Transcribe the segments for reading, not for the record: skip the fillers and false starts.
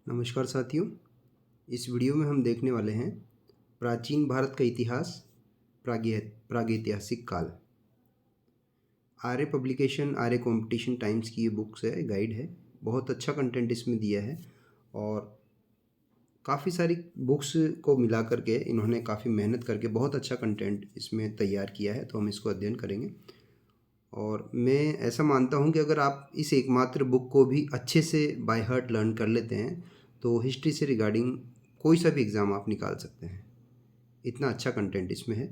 नमस्कार साथियों। इस वीडियो में हम देखने वाले हैं प्राचीन भारत का इतिहास, प्रागैतिहासिक काल। आर्य पब्लिकेशन, आर्य कंपटीशन टाइम्स की ये बुक्स है, गाइड है। बहुत अच्छा कंटेंट इसमें दिया है और काफ़ी सारी बुक्स को मिला करके इन्होंने काफ़ी मेहनत करके बहुत अच्छा कंटेंट इसमें तैयार किया है, तो हम इसको अध्ययन करेंगे। और मैं ऐसा मानता हूँ कि अगर आप इस एकमात्र बुक को भी अच्छे से बाय हार्ट लर्न कर लेते हैं तो हिस्ट्री से रिगार्डिंग कोई सा भी एग्ज़ाम आप निकाल सकते हैं। इतना अच्छा कंटेंट इसमें है।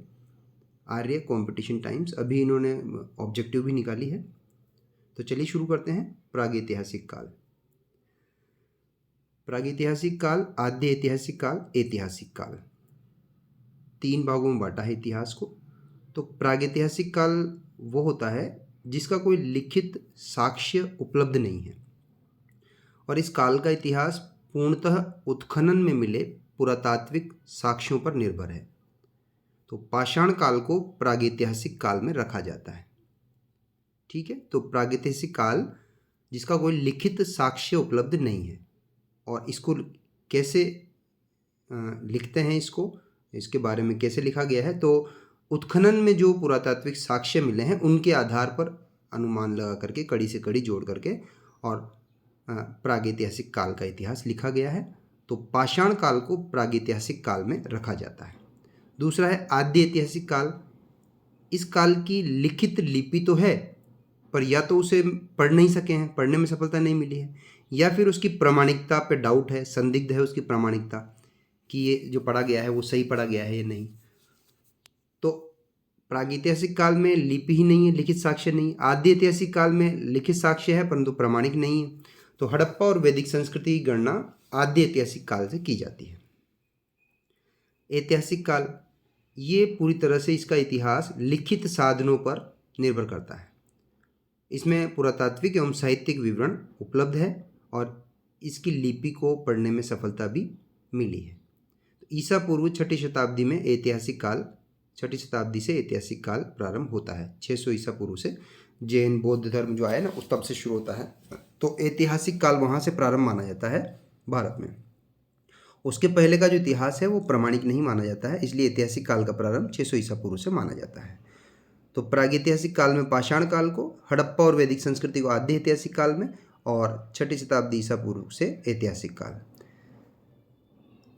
आर्य कंपटीशन टाइम्स, अभी इन्होंने ऑब्जेक्टिव भी निकाली है। तो चलिए शुरू करते हैं। प्रागैतिहासिक काल। प्रागैतिहासिक काल, आद्य ऐतिहासिक काल, ऐतिहासिक काल, 3 भागों में बांटा है इतिहास को। तो प्रागैतिहासिक काल वो होता है जिसका कोई लिखित साक्ष्य उपलब्ध नहीं है और इस काल का इतिहास पूर्णतः उत्खनन में मिले पुरातात्विक साक्ष्यों पर निर्भर है। तो पाषाण काल को प्रागैतिहासिक काल में रखा जाता है। ठीक है, तो प्रागैतिहासिक काल जिसका कोई लिखित साक्ष्य उपलब्ध नहीं है। और इसको कैसे लिखते हैं, इसके बारे में कैसे लिखा गया है, तो उत्खनन में जो पुरातात्विक साक्ष्य मिले हैं उनके आधार पर अनुमान लगा करके, कड़ी से कड़ी जोड़ करके और प्रागैतिहासिक काल का इतिहास लिखा गया है। तो पाषाण काल को प्रागैतिहासिक काल में रखा जाता है। दूसरा है आद्य ऐतिहासिक काल। इस काल की लिखित लिपि तो है पर या तो उसे पढ़ नहीं सके हैं, पढ़ने में सफलता नहीं मिली है, या फिर उसकी प्रामाणिकता पे डाउट है, संदिग्ध है उसकी प्रामाणिकता कि ये जो पढ़ा गया है वो सही पढ़ा गया है या नहीं। तो प्रागैतिहासिक काल में लिपि ही नहीं है, लिखित साक्ष्य नहीं। आद्य ऐतिहासिक काल में लिखित साक्ष्य है परंतु प्रामाणिक नहीं है। तो हड़प्पा और वैदिक संस्कृति की गणना आद्य ऐतिहासिक काल से की जाती है। ऐतिहासिक काल, ये पूरी तरह से इसका इतिहास लिखित साधनों पर निर्भर करता है। इसमें पुरातात्विक एवं साहित्यिक विवरण उपलब्ध है और इसकी लिपि को पढ़ने में सफलता भी मिली है। तो ईसा पूर्व 6ठी शताब्दी में ऐतिहासिक काल, 6ठी शताब्दी से ऐतिहासिक काल प्रारंभ होता है। 600 ईसा पूर्व से जैन बौद्ध धर्म जो आया ना, उस तब से शुरू होता है। तो ऐतिहासिक काल वहाँ से प्रारंभ माना जाता है भारत में। उसके पहले का जो इतिहास है वो प्रामाणिक नहीं माना जाता है, इसलिए ऐतिहासिक काल का प्रारंभ 600 ईसा पूर्व से माना जाता है। तो प्रागैतिहासिक काल में पाषाण काल को, हड़प्पा और वैदिक संस्कृति को आद्य ऐतिहासिक काल में, और 6ठी शताब्दी ईसा पूर्व से ऐतिहासिक काल।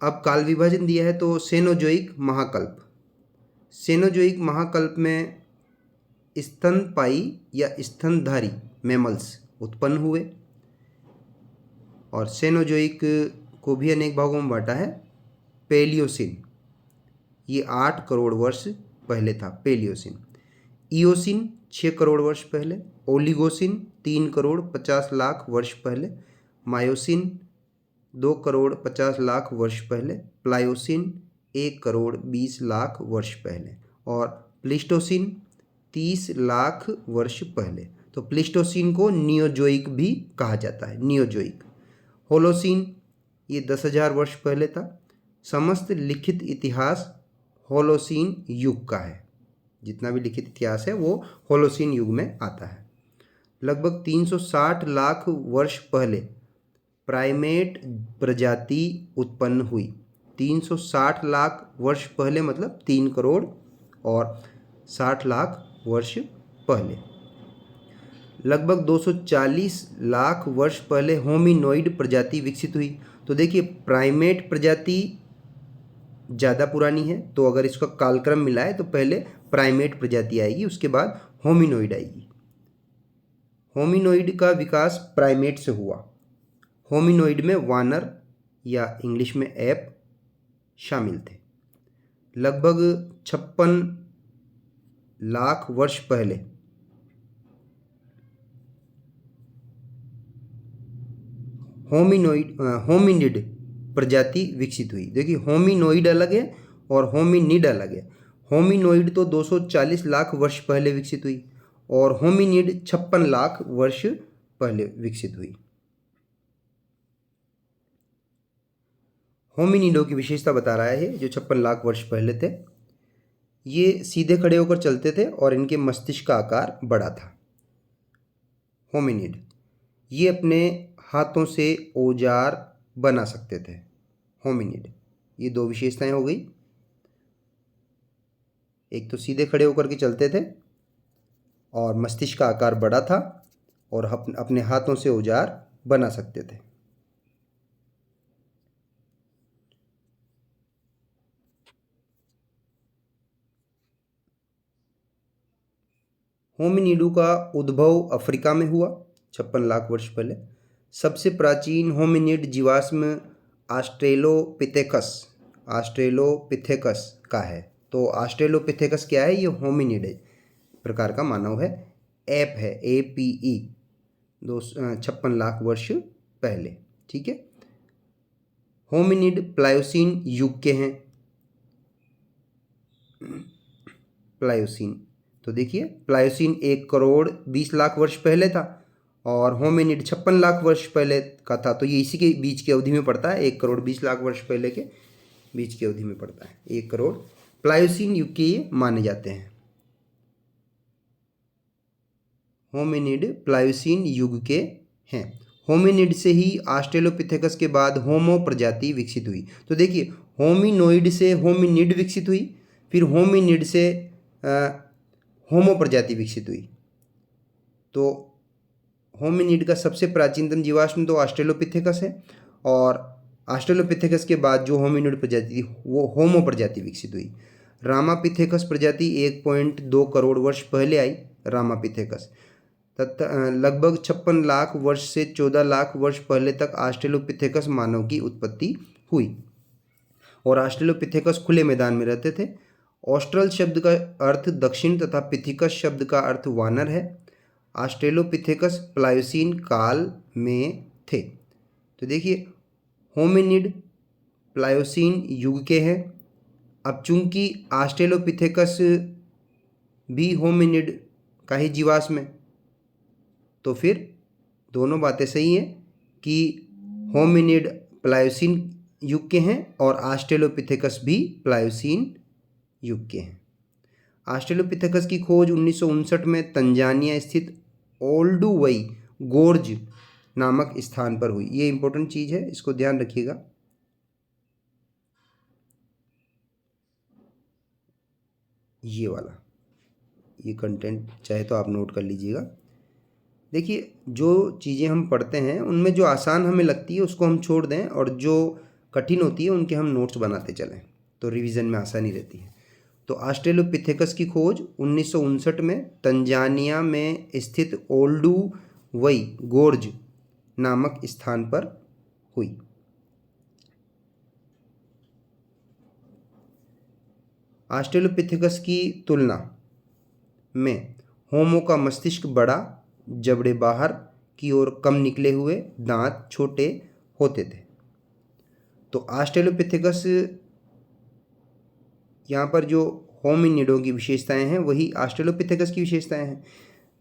अब काल विभाजन दिया है तो सेनोजोइक महाकल्प। सेनोजोइक महाकल्प में स्तनपायी या स्तनधारी मैमल्स उत्पन्न हुए और सेनोजोइक को भी अनेक भागों में बांटा है। पेलियोसिन, ये 8 करोड़ वर्ष पहले था, पेलियोसिन। इयोसिन 6 करोड़ वर्ष पहले। ओलिगोसिन 3 करोड़ 50 लाख वर्ष पहले। मायोसिन 2 करोड़ 50 लाख वर्ष पहले। प्लायोसिन 1 करोड़ 20 लाख वर्ष पहले और प्लीस्टोसिन 30 लाख वर्ष पहले। तो प्लीस्टोसिन को नियोजोइक भी कहा जाता है, नियोजोइक। होलोसिन, ये 10,000 वर्ष पहले था। समस्त लिखित इतिहास होलोसिन युग का है। जितना भी लिखित इतिहास है वो होलोसिन युग में आता है। लगभग 360 लाख वर्ष पहले प्राइमेट प्रजाति उत्पन्न हुई। 360 लाख वर्ष पहले मतलब 3 करोड़ और 60 लाख वर्ष पहले। लगभग 240 लाख वर्ष पहले होमिनोइड प्रजाति विकसित हुई। तो देखिए, प्राइमेट प्रजाति ज़्यादा पुरानी है, तो अगर इसका कालक्रम मिलाए तो पहले प्राइमेट प्रजाति आएगी, उसके बाद होमिनोइड आएगी। होमिनोइड का विकास प्राइमेट से हुआ। होमिनोइड में वानर या इंग्लिश में एप शामिल थे। लगभग 56 लाख वर्ष पहले होमिनिड प्रजाति विकसित हुई। देखिए, होमिनोइड अलग है और होमिनिड अलग है। होमिनोइड तो 240 लाख वर्ष पहले विकसित हुई और होमिनिड 56 लाख वर्ष पहले विकसित हुई। होमिनिडों की विशेषता बता रहा है जो 56 लाख वर्ष पहले थे। ये सीधे खड़े होकर चलते थे और इनके मस्तिष्क का आकार बड़ा था। होमिनिड ये अपने हाथों से औजार बना सकते थे होमिनिड। ये दो विशेषताएं हो गई, एक तो सीधे खड़े होकर के चलते थे और मस्तिष्क का आकार बड़ा था और अपने हाथों से औजार बना सकते थे। होमिनिडों का उद्भव अफ्रीका में हुआ 56 लाख वर्ष पहले। सबसे प्राचीन होमिनिड जीवाश्म ऑस्ट्रेलोपिथेकस का है। तो ऑस्ट्रेलोपिथेकस क्या है? ये होमिनिड प्रकार का मानव है, एप है, APE, 56 लाख वर्ष पहले। ठीक है। होमिनिड प्लायोसीन युग के हैं। प्लायोसीन, तो देखिए प्लायोसीन 1 करोड़ 20 लाख वर्ष पहले था और होमिनिड 56 लाख वर्ष पहले का था। तो ये इसी के बीच की अवधि में पड़ता है, 1 करोड़ 20 लाख वर्ष पहले के बीच की अवधि में पड़ता है। 1 करोड़ प्लायोसीन युग के ये माने जाते हैं। होमिनिड प्लायोसीन युग के हैं। होमिनिड से ही ऑस्ट्रेलोपिथेकस के बाद होमो प्रजाति विकसित हुई। तो देखिए होमिनोइड से होमिनिड विकसित हुई, फिर होमिनिड से होमो प्रजाति विकसित हुई। तो होमिनिड का सबसे प्राचीनतम जीवाश्म तो ऑस्ट्रेलोपिथेकस है और ऑस्ट्रेलोपिथेकस के बाद जो होमिनिड प्रजाति थी वो होमो प्रजाति विकसित हुई। रामापिथेकस प्रजाति 1.2 करोड़ वर्ष पहले आई। रामापिथेकस लगभग 56 लाख वर्ष से 14 लाख वर्ष पहले तक ऑस्ट्रेलोपिथेकस मानव की उत्पत्ति हुई और ऑस्ट्रेलोपिथेकस खुले मैदान में रहते थे। ऑस्ट्रल शब्द का अर्थ दक्षिण तथा पिथिकस शब्द का अर्थ वानर है। ऑस्ट्रेलोपिथेकस प्लायोसीन काल में थे। तो देखिए होमिनिड प्लायोसीन युग के हैं। अब चूंकि ऑस्ट्रेलोपिथेकस भी होमिनिड का ही जीवाश्म है, तो फिर दोनों बातें सही हैं कि होमिनिड प्लायोसीन युग के हैं और ऑस्ट्रेलोपिथेकस भी प्लायोसीन युग के हैं। ऑस्ट्रेलोपिथेकस की खोज 1959 में तंजानिया स्थित ओल्डुवई गोर्ज नामक स्थान पर हुई। ये इंपॉर्टेंट चीज़ है, इसको ध्यान रखिएगा। ये वाला, ये कंटेंट चाहे तो आप नोट कर लीजिएगा। देखिए जो चीज़ें हम पढ़ते हैं उनमें जो आसान हमें लगती है उसको हम छोड़ दें और जो कठिन होती है उनके हम नोट्स बनाते चलें, तो रिवीजन में आसानी रहती है। तो ऑस्ट्रेलोपिथेकस की खोज 1959 में तंजानिया में स्थित ओल्डुवई गोर्ज नामक स्थान पर हुई। ऑस्ट्रेलोपिथेकस की तुलना में होमो का मस्तिष्क बड़ा, जबड़े बाहर की ओर कम निकले हुए, दांत छोटे होते थे। तो ऑस्ट्रेलोपिथेकस, यहाँ पर जो होमिनिडों की विशेषताएं हैं वही ऑस्ट्रेलोपिथेकस की विशेषताएं हैं।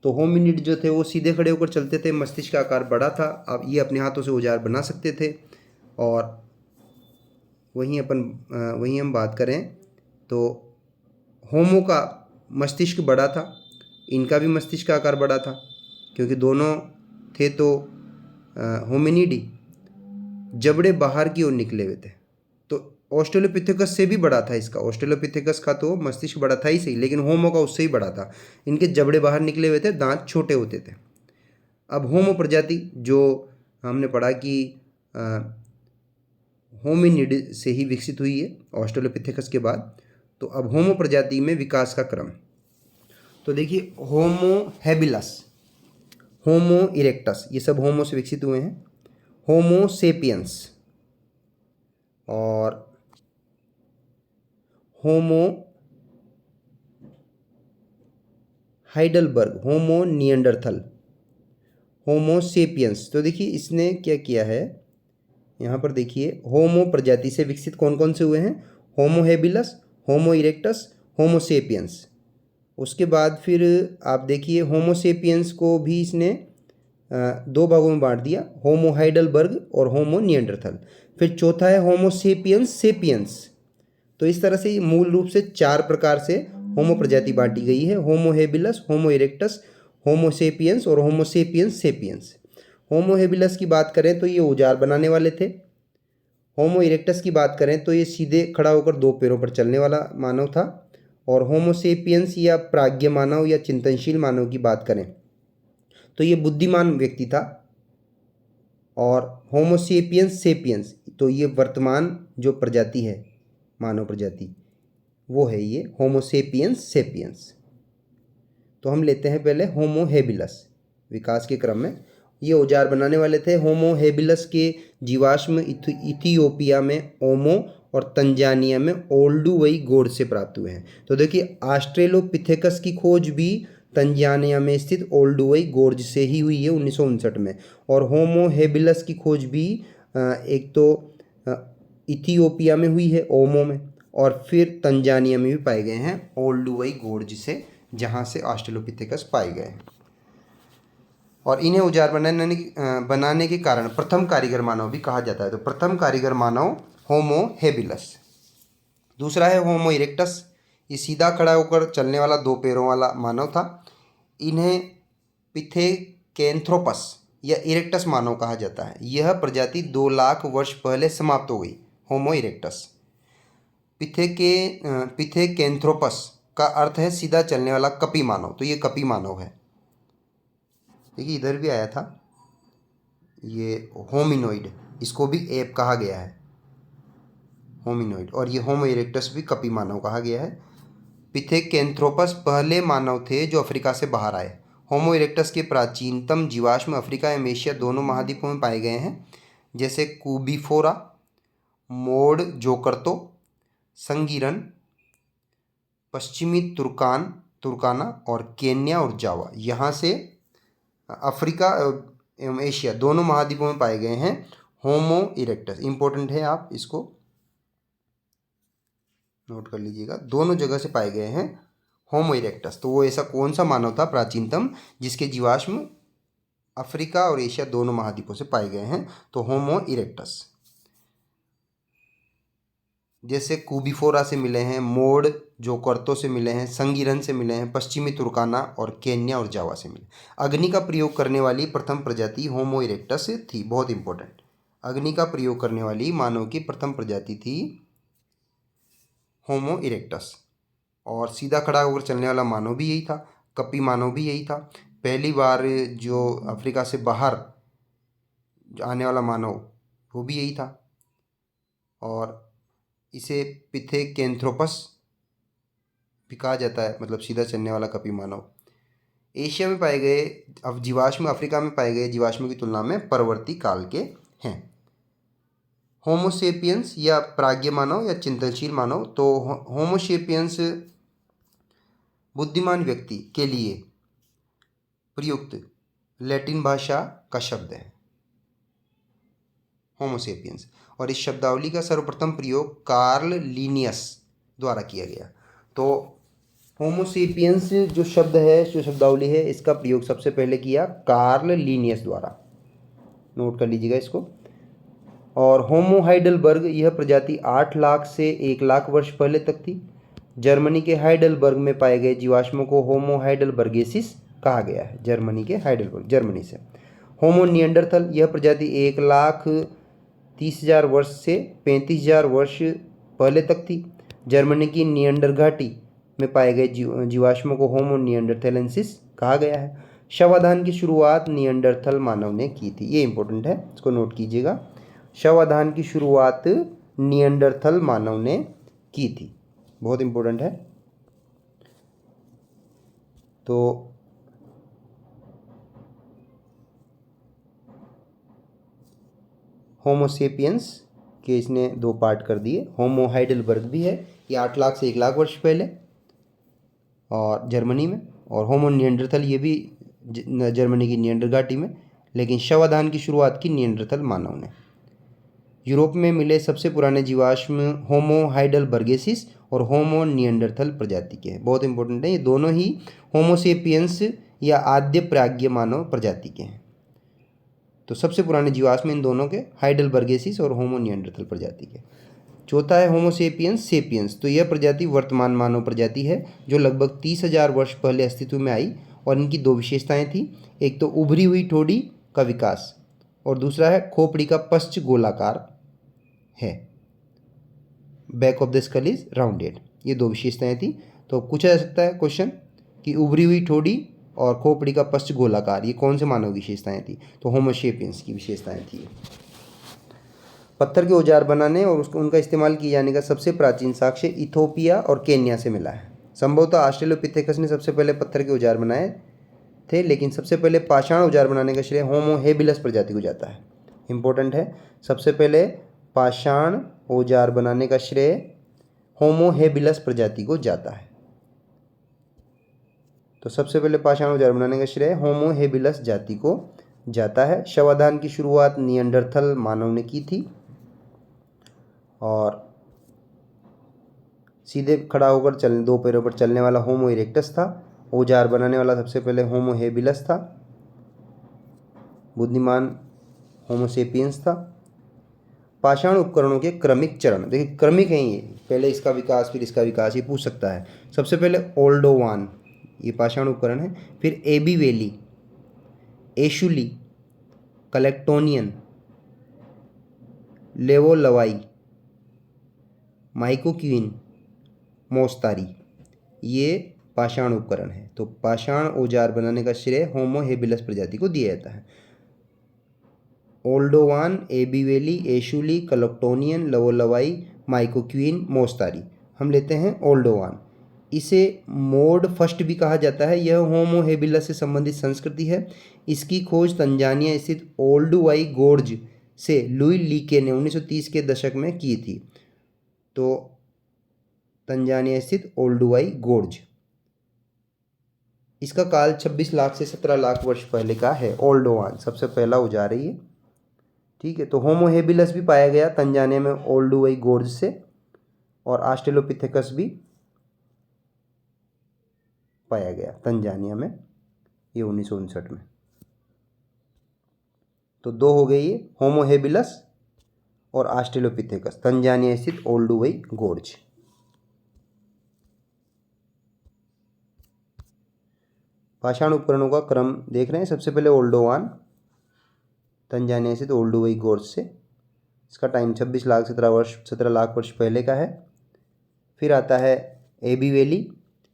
तो होमिनिड जो थे वो सीधे खड़े होकर चलते थे, मस्तिष्क का आकार बड़ा था, अब ये अपने हाथों से औजार बना सकते थे। और वहीं हम बात करें तो होमो का मस्तिष्क बड़ा था, इनका भी मस्तिष्क का आकार बड़ा था क्योंकि दोनों थे तो होमिनिडी, जबड़े बाहर की ओर निकले हुए थे। तो ऑस्ट्रेलोपिथेकस से भी बड़ा था इसका, ऑस्ट्रेलोपिथेकस का तो मस्तिष्क बड़ा था ही सही, लेकिन होमो का उससे ही बड़ा था। इनके जबड़े बाहर निकले हुए थे, दांत छोटे होते थे। अब होमो प्रजाति जो हमने पढ़ा कि होमिनिड से ही विकसित हुई है ऑस्ट्रेलोपिथेकस के बाद। तो अब होमो प्रजाति में विकास का क्रम, तो देखिए होमो हैबिलस, होमो इरेक्टस, ये सब होमो से विकसित हुए हैं। होमो सेपियंस और होमो हाइडलबर्ग, होमो निएंडरथल, होमो सेपियंस। तो देखिए इसने क्या किया है, यहाँ पर देखिए होमो प्रजाति से विकसित कौन कौन से हुए हैं? होमो हैबिलस, होमो इरेक्टस, होमो सेपियंस। उसके बाद फिर आप देखिए होमो सेपियंस को भी इसने दो भागों में बांट दिया, होमो हाइडलबर्ग और होमो निएंडरथल। फिर चौथा है होमो सेपियंस सेपियंस। तो इस तरह से मूल रूप से 4 प्रकार से होमो प्रजाति बांटी गई है, होमो हैबिलस, होमो इरेक्टस, होमो सेपियंस और होमो सेपियंस सेपियंस। होमो हैबिलस की बात करें तो ये औजार बनाने वाले थे, होमो इरेक्टस की बात करें तो ये सीधे खड़ा होकर दो पैरों पर चलने वाला मानव था। और होमो सेपियंस या प्राज्ञ मानव या चिंतनशील मानव की बात करें तो ये बुद्धिमान व्यक्ति था। और होमो सेपियंस सेपियंस तो ये वर्तमान जो प्रजाति है मानव प्रजाति वो है ये होमो सेपियंस सेपियंस। तो हम लेते हैं पहले होमो हेबिलस। विकास के क्रम में ये औजार बनाने वाले थे। होमो हेबिलस के जीवाश्म इथियोपिया में ओमो और तंजानिया में ओल्डुवई गोड से प्राप्त हुए हैं। तो देखिए ऑस्ट्रेलोपिथेकस की खोज भी तंजानिया में स्थित ओल्डुवई गोर्ज से ही हुई है 1959 में। और होमो हेबिलस की खोज भी एक तो इथियोपिया में हुई है ओमो में, और फिर तंजानिया में भी पाए गए हैं ओल्डुवई गोर्ज से, जहाँ से ऑस्ट्रेलोपिथेकस पाए गए हैं। और इन्हें औजार बनाने के कारण प्रथम कारीगर मानव भी कहा जाता है। तो प्रथम कारीगर मानव होमो हेबिलस। दूसरा है होमो इरेक्टस। ये सीधा खड़ा होकर चलने वाला दो पैरों वाला मानव था। इन्हें पिथेकेंथ्रोपस या इरेक्टस मानव कहा जाता है। यह प्रजाति 2 लाख वर्ष पहले समाप्त हो गई। होमो इरेक्टस पिथेकेंथ्रोपस का अर्थ है सीधा चलने वाला कपी मानव। तो ये कपी मानव है। देखिए इधर भी आया था ये होमिनोइड, इसको भी एप कहा गया है होमिनोइड। और ये होमो इरेक्टस भी कपी मानव कहा गया है। पिथेकेंथ्रोपस पहले मानव थे जो अफ्रीका से बाहर आए। होमो इरेक्टस के प्राचीनतम जीवाश्म अफ्रीका एवं एशिया दोनों महाद्वीपों में पाए गए हैं, जैसे कूबीफोरा, मोड जोकर्तो, संगीरन, पश्चिमी तुर्काना और केन्या और जावा। यहाँ से अफ्रीका एवं एशिया दोनों महाद्वीपों में पाए गए हैं होमो इरेक्टस। इंपॉर्टेंट है, आप इसको नोट कर लीजिएगा। दोनों जगह से पाए गए हैं होमो इरेक्टस। तो वो ऐसा कौन सा मानव था प्राचीनतम जिसके जीवाश्म अफ्रीका और एशिया दोनों महाद्वीपों से पाए गए हैं? तो होमो इरेक्टस। जैसे कूबीफोरा से मिले हैं, मोड जोकर्तो से मिले हैं, संगीरन से मिले हैं, पश्चिमी तुर्काना और केन्या और जावा से मिले। अग्नि का प्रयोग करने वाली प्रथम प्रजाति होमो इरेक्टस थी। बहुत इंपॉर्टेंट, अग्नि का प्रयोग करने वाली मानव की प्रथम प्रजाति थी होमो इरेक्टस। और सीधा खड़ा होकर चलने वाला मानव भी यही था, कपी मानव भी यही था। पहली बार जो अफ्रीका से बाहर आने वाला मानव वो भी यही था। और इसे पिथेकेंथ्रोपस भी कहा जाता है, मतलब सीधा चलने वाला कपी मानव। एशिया में पाए गए अब जीवाश्म अफ्रीका में पाए गए जीवाश्मों की तुलना में परवर्ती काल के हैं। होमोसेपियंस या प्राज्ञ मानव या चिंतनशील मानव। तो होमोसेपियंस बुद्धिमान व्यक्ति के लिए प्रयुक्त लैटिन भाषा का शब्द है होमोसेपियंस। और इस शब्दावली का सर्वप्रथम प्रयोग कार्ल लीनियस द्वारा किया गया। तो होमोसेपियंस जो शब्द है, जो शब्दावली है, इसका प्रयोग सबसे पहले किया कार्ल लीनियस द्वारा। नोट कर लीजिएगा इसको। और होमो हाइडलबर्ग, यह प्रजाति 8 लाख से 1 लाख वर्ष पहले तक थी। जर्मनी के हाइडलबर्ग में पाए गए जीवाश्मों को होमो हाइडलबर्गेसिस कहा गया है। जर्मनी के हाइडलबर्ग, जर्मनी से। होमो निएंडरथल, यह प्रजाति 1,30,000 वर्ष से 35,000 वर्ष पहले तक थी। जर्मनी की निएंडर घाटी में पाए गए जीवाश्मों को होमो निएंडरथेलेंसिस कहा गया है। शवाधान की शुरुआत निएंडरथल मानव ने की थी। ये इंपॉर्टेंट है, इसको नोट कीजिएगा। शवाधान की शुरुआत निएंडरथल मानव ने की थी, बहुत इंपॉर्टेंट है। तो होमोसेपियंस के इसने 2 पार्ट कर दिए। होमो हाइडलबर्ग भी है, ये 8 लाख से 1 लाख वर्ष पहले और जर्मनी में। और होमो निएंडरथल, ये भी जर्मनी की निएंडर घाटी में। लेकिन शवाधान की शुरुआत की निएंडरथल मानव ने। यूरोप में मिले सबसे पुराने जीवाश्म होमो हाइडलबर्गेसिस और होमो निएंडरथल प्रजाति के हैं। बहुत इंपॉर्टेंट है, ये दोनों ही होमोसेपियंस या आद्य प्राज्ञ मानव प्रजाति के हैं। तो सबसे पुराने जीवाश्म इन दोनों के हाइडलबर्गेसिस और होमो निएंडरथल प्रजाति के। चौथा है होमोसेपियंस सेपियंस। तो यह प्रजाति वर्तमान मानव प्रजाति है जो लगभग 30,000 वर्ष पहले अस्तित्व में आई। और इनकी 2 विशेषताएं थी, एक तो उभरी हुई ठोड़ी का विकास और दूसरा है खोपड़ी का पश्च गोलाकार है। Back of the skull is rounded. ये दो विशेषताएं थी। तो पूछा जा सकता है क्वेश्चन कि उभरी हुई ठोड़ी और खोपड़ी का पश्च गोलाकार, ये कौन से मानव विशेषताएं थी? तो होमो सेपियंस की विशेषताएं थी। पत्थर के औजार बनाने और उसको उनका इस्तेमाल किए जाने का सबसे प्राचीन साक्ष्य इथोपिया और केन्या से मिला है। संभवतः ऑस्ट्रेलोपिथेकस ने सबसे पहले पत्थर के औजार बनाए थे, लेकिन सबसे पहले पाषाण औजार बनाने का श्रेय होमो हेबिलस प्रजाति को जाता है। इंपॉर्टेंट है, सबसे पहले पाषाण औजार बनाने का श्रेय होमो हेबिलस प्रजाति को जाता है। तो सबसे पहले पाषाण औजार बनाने का श्रेय होमो हेबिलस जाति को जाता है। शवाधान की शुरुआत निएंडरथल मानव ने की थी और सीधे खड़ा होकर दो पैरों पर चलने वाला होमो इरेक्टस था। औजार बनाने वाला सबसे पहले होमो हेबिलस था। बुद्धिमान होमो सेपियंस था। पाषाण उपकरणों के क्रमिक चरण, देखिए क्रमिक हैं ये, पहले इसका विकास फिर इसका विकास, ये पूछ सकता है। सबसे पहले ओल्डोवान, ये पाषाण उपकरण है। फिर एबी वैली, एशुली, कलेक्टोनियन, लेवोलवाई, माइकोक्वीन, मोस्तारी, ये पाषाण उपकरण है। तो पाषाण औजार बनाने का श्रेय होमो हेबिलस प्रजाति को दिया जाता है। ओल्डोवान, एबी वैली, एशुली, कलेक्टोनियन, लेवोलवाई, माइकोक्वीन, मोस्तारी। हम लेते हैं ओल्डोवान। इसे मोड फर्स्ट भी कहा जाता है। यह होमो हेबिलस से संबंधित संस्कृति है। इसकी खोज तंजानिया स्थित ओल्डुवाई गोर्ज से लुई लीके ने 1930 के दशक में की थी। तो तंजानिया स्थित ओल्डुवाई गोर्ज, इसका काल 26 लाख से 17 लाख वर्ष पहले का है। ओल्डोवान सबसे पहला औजार है ये, ठीक है। तो होमो हेबिलस भी पाया गया तंजानिया में ओल्डुवाई गोर्ज से, और ऑस्ट्रेलोपिथेकस भी पाया गया तंजानिया में, ये 1959 में। तो दो हो गए ये, होमो हेबिलस और ऑस्ट्रेलोपिथेकस, तंजानिया स्थित ओल्डुवाई गोर्ज। पाषाण उपकरणों का क्रम देख रहे हैं। सबसे पहले ओल्डोवान, तंजानिया स्थित ओल्डुवाई गोर्ज से, इसका टाइम 26 लाख 17 लाख वर्ष पहले का है। फिर आता है एबी वैली।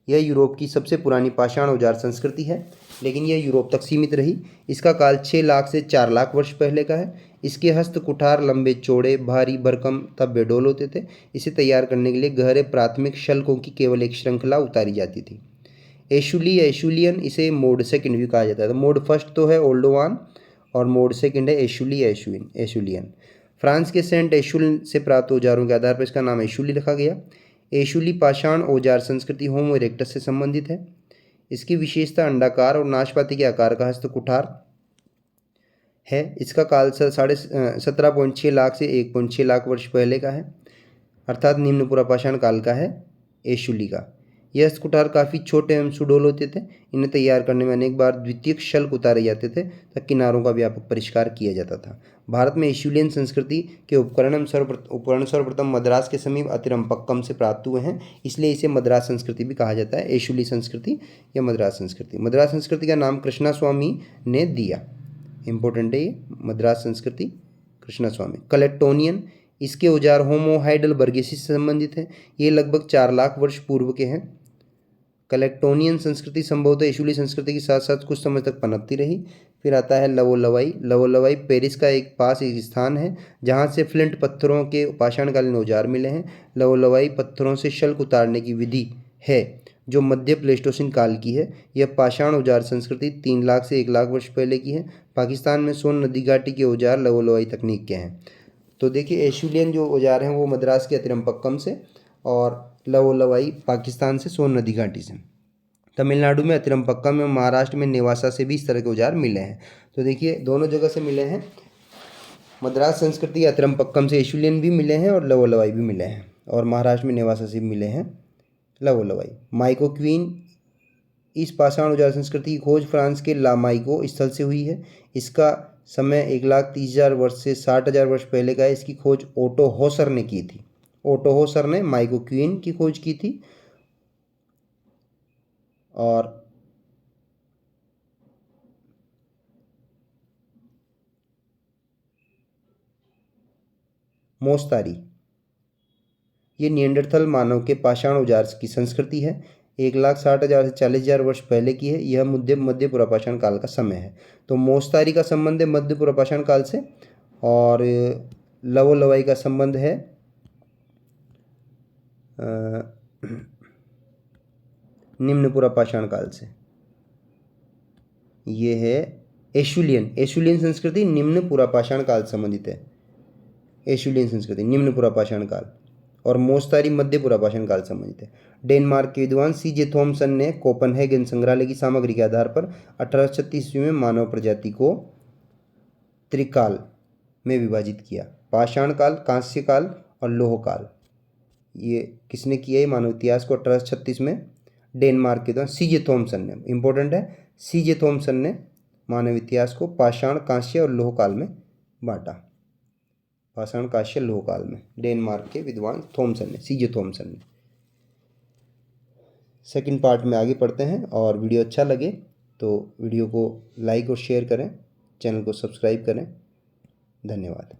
यह यूरोप की सबसे पुरानी पाषाण औजार संस्कृति है, लेकिन यह यूरोप तक सीमित रही। इसका काल 6 लाख से 4 लाख वर्ष पहले का है। इसके हस्त कुठार लंबे चौड़े भारी भरकम तब बेडोल होते थे। इसे तैयार करने के लिए गहरे प्राथमिक शल्कों की केवल एक श्रृंखला उतारी जाती थी। एशुली या एशुलियन, इसे मोड सेकंड भी कहा जाता है। तो मोड फर्स्ट तो है ओल्डोवान और मोड सेकंड है एशुली या एशुलियन। फ्रांस के सेंट एशुल से प्राप्त औजारों के आधार पर इसका नाम एशुली रखा गया। एशुली पाषाण औजार संस्कृति होमो इरेक्टस से संबंधित है। इसकी विशेषता अंडाकार और नाशपाती के आकार का हस्त कुठार है। इसका काल 17.6 लाख से 1.6 लाख वर्ष पहले का है, अर्थात निम्न पूरा पाषाण काल का है एशुली का। यह कुठार काफ़ी छोटे एवं सुडौल होते थे। इन्हें तैयार करने में अनेक बार द्वितीयक शल्क उतारे जाते थे तथा किनारों का व्यापक परिष्कार किया जाता था। भारत में एशुलियन संस्कृति के उपकरण सर्वप्रथम मद्रास के समीप अतिरम्पक्कम से प्राप्त हुए हैं, इसलिए इसे मद्रास संस्कृति भी कहा जाता है। एशुली संस्कृति या मद्रास संस्कृति। मद्रास संस्कृति का नाम कृष्णा स्वामी ने दिया। इंपॉर्टेंट है ये, मद्रास संस्कृति कृष्णा स्वामी। कलेक्टोनियन, इसके औजार होमो हाइडलबर्गेसिस से संबंधित हैं। ये लगभग 4 लाख वर्ष पूर्व के हैं। कलेक्टोनियन संस्कृति संभवतः एशुली संस्कृति के साथ साथ कुछ समय तक पनपती रही। फिर आता है लवोलवाई। लवोलवाई पेरिस का एक स्थान है जहाँ से फ्लिंट पत्थरों के पाषाणकालीन औजार मिले हैं। लवोलवाई पत्थरों से शल्क उतारने की विधि है जो मध्य प्लेस्टोसिन काल की है। यह पाषाण औजार संस्कृति 3 लाख से 1 लाख वर्ष पहले की है। पाकिस्तान में सोन नदी घाटी के औजार लवोलवाई तकनीक के हैं। तो देखिए एशुलियन जो औजार हैं वो मद्रास के अतिरम्पक्कम से, और लवोलवाई पाकिस्तान से सोन नदी घाटी से। तमिलनाडु में अतिरम्पक्कम में, महाराष्ट्र में नेवासा से भी इस तरह के औजार मिले हैं। तो देखिए दोनों जगह से मिले हैं। मद्रास संस्कृति अतिरम्पक्कम से एशुलियन भी मिले हैं और लवोलवाई भी मिले हैं, और महाराष्ट्र में नेवासा से भी मिले हैं लवोलवाई। माइकोक्वीन, इस पाषाण औजार संस्कृति की खोज फ्रांस के लामाइको स्थल से हुई है। इसका समय 1,30,000 वर्ष से 60,000 वर्ष पहले का है। इसकी खोज ओटो होसर ने की थी। ओटो होसर ने माइकोक्वीन की खोज की थी। और मोस्तारी, ये निएंडरथल मानव के पाषाण औजार की संस्कृति है। 1,60,000 से 40,000 वर्ष पहले की है। यह मध्य पुरापाषाण काल का समय है। तो मोस्तारी का संबंध है मध्य पुरापाषाण काल से, और लवो लवाई का संबंध है निम्न पुरापाषाण काल से। ये है एशुलियन संस्कृति निम्न पुरापाषाण काल संबंधित है। एशुलियन संस्कृति निम्न पुरापाषाण काल, और मोस्तारी मध्य पुरापाषाण काल संबंधित है। डेनमार्क के विद्वान C.J. थॉमसन ने कोपनहेगन संग्रहालय की सामग्री के आधार पर 1836 ईस्वी में मानव प्रजाति को त्रिकाल में विभाजित किया: पाषाण काल, कांस्य काल और लोह काल। ये किसने किया? ये मानव इतिहास को 1836 में डेनमार्क के विद्वान C.J. थॉमसन ने, इंपॉर्टेंट है, C.J. थॉमसन ने मानव इतिहास को पाषाण, कांस्य और लोह काल में बांटा। पाषाण, कांस्य, लोह काल में डेनमार्क के विद्वान थॉमसन ने, C.J. थॉमसन ने। सेकंड पार्ट में आगे पढ़ते हैं, और वीडियो अच्छा लगे तो वीडियो को लाइक और शेयर करें, चैनल को सब्सक्राइब करें। धन्यवाद।